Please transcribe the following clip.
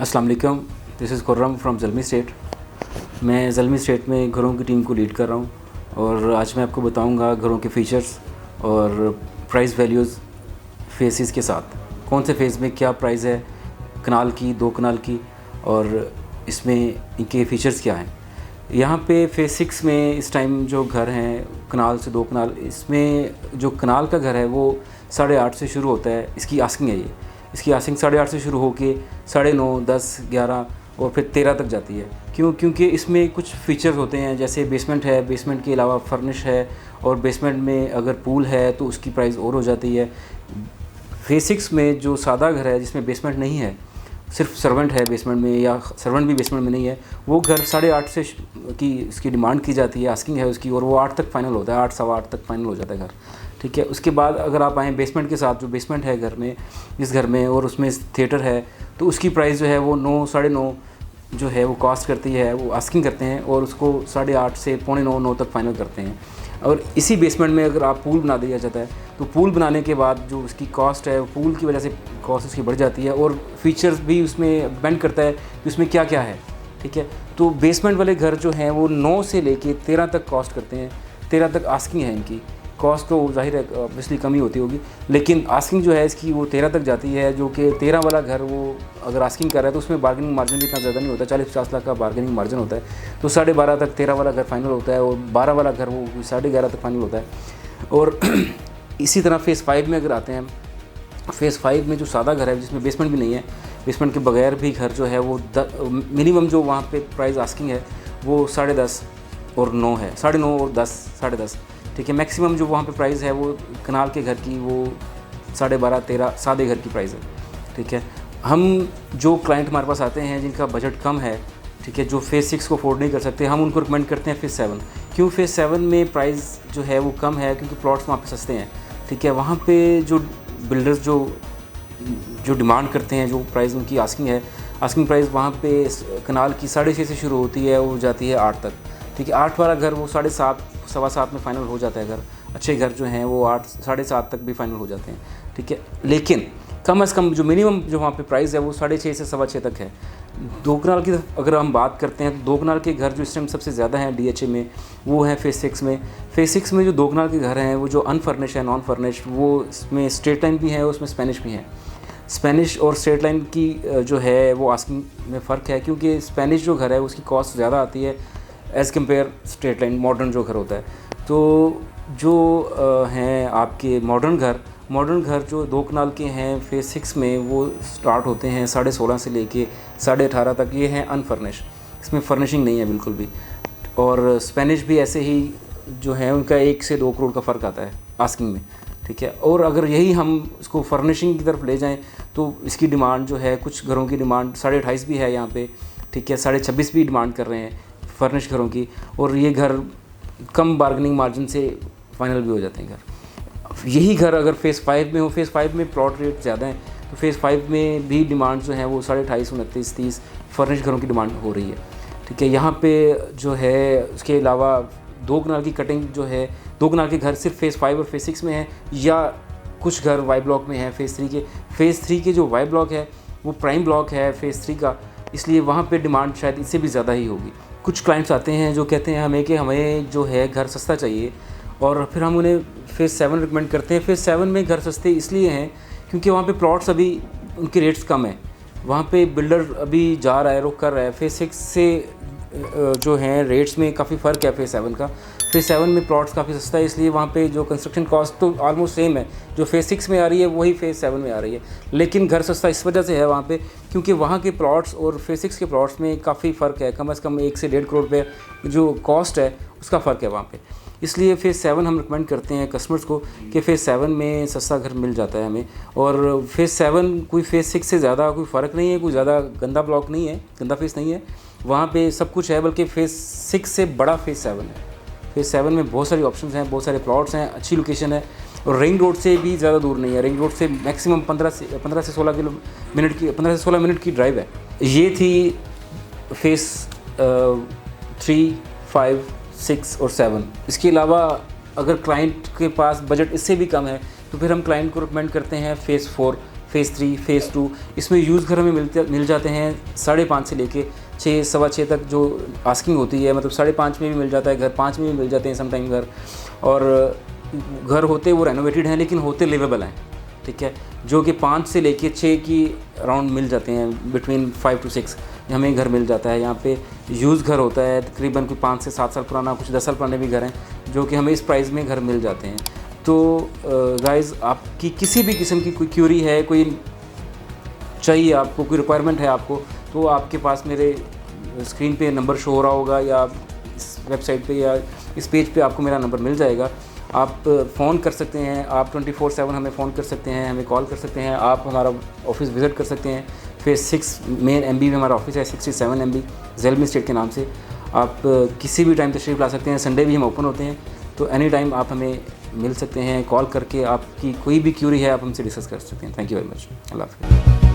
अस्सलाम वालेकुम, this is Khurram from Zalmi state. मैं ज़ल्मी स्टेट में घरों की टीम को लीड कर रहा हूँ और आज मैं आपको बताऊँगा घरों के फ़ीचर्स और प्राइस वैल्यूज़ फेसेस के साथ। कौन से फेस में क्या प्राइस है, कनाल की, 2 कनाल की, और इसमें इनके फ़ीचर्स क्या हैं। यहाँ पे फेस 6 में इस टाइम जो घर हैं कनाल से 2 कनाल, इसमें जो कनाल का घर है वो 8.5 से शुरू होता है। इसकी आस्किंग है, इसकी आस्किंग 8.5 से शुरू होके 9.5, 10, 11 और फिर 13 तक जाती है। क्योंकि इसमें कुछ फ़ीचर्स होते हैं, जैसे बेसमेंट है, बेसमेंट के अलावा फर्निश है, और बेसमेंट में अगर पूल है तो उसकी प्राइस और हो जाती है। फेस 6 में जो सादा घर है जिसमें बेसमेंट नहीं है, सिर्फ सर्वेंट है बेसमेंट में या सर्वेंट भी बेसमेंट में नहीं है, वो घर 8.5 से की इसकी डिमांड की जाती है, आस्किंग है उसकी, और वो 8 तक फाइनल होता है, 8 सवा 8 तक फाइनल हो जाता है घर। ठीक है। उसके बाद अगर आप आएँ बेसमेंट के साथ, जो बेसमेंट है घर में, इस घर में, और उसमें थिएटर है, तो उसकी प्राइस जो है वो 9, 9.5 जो है वो कॉस्ट करती है, वो आस्किंग करते हैं, और उसको 8.5 से 8.25, 9 तक फाइनल करते हैं। और इसी बेसमेंट में अगर आप पूल बना दिया जाता है तो पूल बनाने के बाद जो उसकी कॉस्ट है, पूल की वजह से कॉस्ट उसकी बढ़ जाती है, और फीचर्स भी उसमें डिपेंड करता है कि उसमें क्या क्या है। ठीक है। तो बेसमेंट वाले घर जो हैं वो 9 से लेके 13 तक कॉस्ट करते हैं, 13 तक आस्किंग है इनकी। कॉस्ट तो ज़ाहिर है ऑब्वियसली कम ही होती होगी, लेकिन आस्किंग जो है इसकी वो 13 तक जाती है, जो कि 13 वाला घर वो अगर आस्किंग कर रहा है तो उसमें बार्गेनिंग मार्जिन भी इतना ज़्यादा नहीं होता, 40-50 लाख का बार्गेनिंग मार्जिन होता है। तो 12.5 तक 13 वाला घर फाइनल होता है, और 12 वाला घर वो 11.5 तक फाइनल होता है। और इसी तरह फेज़ 5 में अगर आते हैं, फेज़ 5 में जो सादा घर है जिसमें बेसमेंट भी नहीं है, बेसमेंट के बगैर भी घर जो है वो मिनिमम जो वहाँ पे प्राइस आस्किंग है वो 10.5 और 9 है, 9.5 और 10, 10.5। ठीक है। मैक्सिमम जो वहाँ पे प्राइस है वो कनाल के घर की वो 12.5, 13 सादे घर की प्राइस है। ठीक है। हम जो क्लाइंट हमारे पास आते हैं जिनका बजट कम है, ठीक है, जो फेज़ 6 को अफोर्ड नहीं कर सकते, हम उनको रिकमेंड करते हैं फेज़ 7। क्यों फेज़ 7 में प्राइस जो है वो कम है? क्योंकि प्लॉट्स वहाँ पे सस्ते हैं। ठीक है। वहाँ पे जो बिल्डर्स जो डिमांड करते हैं, जो प्राइस उनकी आस्किंग है, आस्किंग प्राइस वहाँ पे कनाल की 6.5 से शुरू होती है, वो जाती है 8 तक। ठीक है। 8 वाला घर वो 7.5, सवा 7 में फ़ाइनल हो जाता है घर। अच्छे घर जो हैं वो 8, 7.5 तक भी फ़ाइनल हो जाते हैं। ठीक है। लेकिन कम से कम जो मिनिमम जो वहाँ पे प्राइस है वो 6.5 से सवा 6 तक है। 2 कनाल की अगर हम बात करते हैं तो 2 कनाल के घर जो इस टाइम सबसे ज़्यादा हैं DHA में, वो है फेज़ 6 में। फेज़ 6 में जो 2 कनाल के घर हैं वो जो अनफर्निश है, नॉन फर्निश, वो इसमें स्ट्रेट लाइन भी है, उसमें स्पेनिश भी है। स्पेनिश और स्ट्रेट लाइन की जो है वो आस्किंग में फ़र्क है, क्योंकि स्पेनिश जो घर है उसकी कॉस्ट ज़्यादा आती है as compare straight line modern जो घर होता है। तो जो हैं आपके मॉडर्न घर जो 2 कनाल के हैं फेज़ 6 में, वो स्टार्ट होते हैं 16.5 से लेके 18.5 तक। ये हैं अनफर्निश, इसमें फर्निशिंग नहीं है बिल्कुल भी। और स्पेनिश भी ऐसे ही जो है उनका 1 से 2 करोड़ का फ़र्क आता है आस्किंग में। ठीक है। और अगर यही हम इसको फर्निशिंग की तरफ ले जाएं तो इसकी डिमांड जो है, कुछ घरों की डिमांड 28.5 भी है यहाँ पे। ठीक है। 26.5 भी डिमांड कर रहे हैं फर्निश घरों की, और ये घर कम बार्गेनिंग मार्जिन से फाइनल भी हो जाते हैं घर। यही घर अगर फेज़ 5 में हो, फेज़ 5 में प्लॉट रेट ज़्यादा हैं, तो फेज़ 5 में भी डिमांड जो है वो 28.5, 29, 30 फर्निश घरों की डिमांड हो रही है। ठीक है। यहाँ पे जो है उसके अलावा 2 कनाल की कटिंग जो है, 2 कनाल के घर सिर्फ फेज़ 5 और फेज़ 6 में है, या कुछ घर वाई ब्लॉक में है फेज़ 3 के। फेज़ 3 के जो वाई ब्लॉक है वो प्राइम ब्लॉक है फेज़ 3 का, इसलिए वहाँ पे डिमांड शायद इससे भी ज़्यादा ही होगी। कुछ क्लाइंट्स आते हैं जो कहते हैं हमें कि हमें जो है घर सस्ता चाहिए, और फिर हम उन्हें फेज़ 7 रिकमेंड करते हैं। फेज़ 7 में घर सस्ते इसलिए हैं क्योंकि वहाँ पे प्लॉट्स अभी उनके रेट्स कम हैं, वहाँ पे बिल्डर अभी जा रहा है, रुक कर रहा है। फेज़ 6 से जो हैं रेट्स में काफ़ी फ़र्क है फेज़ 7 का। फेज़ 7 में प्लॉट्स काफ़ी सस्ता है, इसलिए वहाँ पे जो कंस्ट्रक्शन कॉस्ट तो ऑलमोस्ट सेम है, जो फेज़ 6 में आ रही है वही फेज़ 7 में आ रही है, लेकिन घर सस्ता इस वजह से है वहाँ पे क्योंकि वहाँ के प्लॉट्स और फेज़ 6 के प्लॉट्स में काफ़ी फ़र्क है, कम से कम 1 से 1.5 करोड़ रुपये जो कॉस्ट है उसका फ़र्क है वहाँ पे। इसलिए फेज़ 7 हम रिकमेंड करते हैं कस्टमर्स को कि फेज़ 7 में सस्ता घर मिल जाता है हमें। और फेज़ 7 कोई फेज़ 6 से ज़्यादा कोई फ़र्क नहीं है, कोई ज़्यादा गंदा ब्लॉक नहीं है, गंदा फेस नहीं है, वहाँ पे सब कुछ है, बल्कि फेज़ 6 से बड़ा फेज़ 7 है। फेज़ 7 में बहुत सारी ऑप्शंस हैं, बहुत सारे प्लॉट्स हैं, अच्छी लोकेशन है, और रिंग रोड से भी ज़्यादा दूर नहीं है। रिंग रोड से मैक्सिमम 15 से 16 मिनट की ड्राइव है। ये थी फेज़ 3, 5, 6 और 7। इसके अलावा अगर क्लाइंट के पास बजट इससे भी कम है तो फिर हम क्लाइंट को रिकमेंड करते हैं फेज़ फ़ेज़ 3, फ़ेज़ 2, इसमें यूज़ घर हमें मिल जाते हैं 5.5 से लेके 6, सवा 6 तक जो आस्किंग होती है, मतलब 5.5 में भी मिल जाता है घर, 5 में भी मिल जाते हैं समटाइम घर। और घर होते वो रेनोवेटेड हैं लेकिन होते लिवेबल हैं, ठीक है, जो कि 5 से लेके 6 की अराउंड मिल जाते हैं, बिटवीन 5 to 6 हमें घर मिल जाता है। यहाँ पे यूज़ घर होता है तकरीबन कोई 5 से 7 साल पुराना, कुछ 10 साल पुराने भी घर हैं जो कि हमें इस प्राइस में घर मिल जाते हैं। तो गाइज़, आपकी किसी भी किस्म की कोई क्यूरी है, कोई चाहिए आपको, कोई रिक्वायरमेंट है आपको, तो आपके पास मेरे स्क्रीन पे नंबर शो हो रहा होगा या इस वेबसाइट पे या इस पेज पे आपको मेरा नंबर मिल जाएगा। आप फ़ोन कर सकते हैं, आप 24/7 हमें फ़ोन कर सकते हैं, हमें कॉल कर सकते हैं, आप हमारा ऑफ़िस विज़िट कर सकते हैं। फ़ेज़ 6 मेन MB में हमारा ऑफ़िस है, 67 MB ज़ेल्मी स्ट्रीट के नाम से। आप किसी भी टाइम तशरीफ़ ला सकते हैं, संडे भी हम ओपन होते हैं, तो एनी टाइम आप हमें मिल सकते हैं। कॉल करके आपकी कोई भी क्यूरी है आप हमसे डिस्कस कर सकते हैं। Thank you very much. अल्लाह हाफ़िज़।